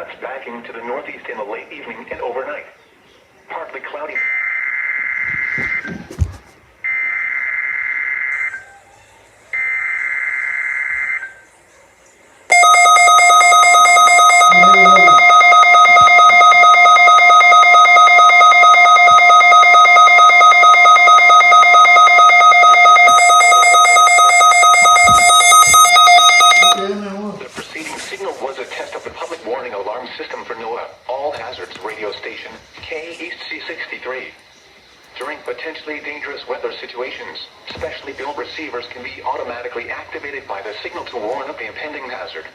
Clouds backing to the northeast in the late evening and overnight. Partly cloudy. The preceding signal was a test of the public warning alarm system for NOAA All Hazards radio station KEAS-63. During potentially dangerous weather situations, specially built receivers can be automatically activated by the signal to warn of the impending hazard.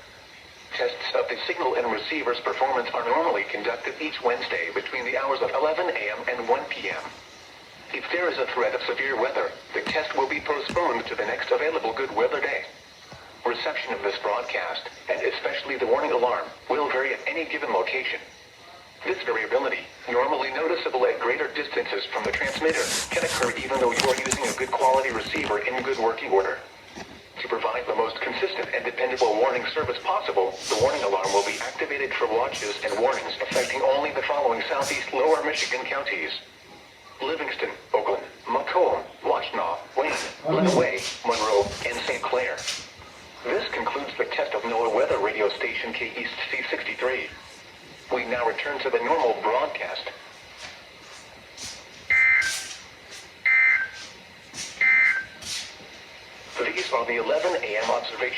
Tests of the signal and receiver's performance are normally conducted each Wednesday between the hours of 11 a.m. and 1 p.m. If there is a threat of severe weather, the test will be postponed to the next available good weather day. Reception of this broadcast, and especially the warning alarm, will vary at any given location. This variability, normally noticeable at greater distances from the transmitter, can occur even though you are using a good quality receiver in good working order. To provide the most consistent and dependable warning service possible, the warning alarm will be activated for watches and warnings affecting only the following southeast lower Michigan counties: Livingston, Oakland, Macomb, Washtenaw, Wayne, Lenawee, Monroe, and St. Clair. This concludes the test of NOAA weather radio station KEAS-63. We now return to the normal broadcast. These are the 11 a.m. observations.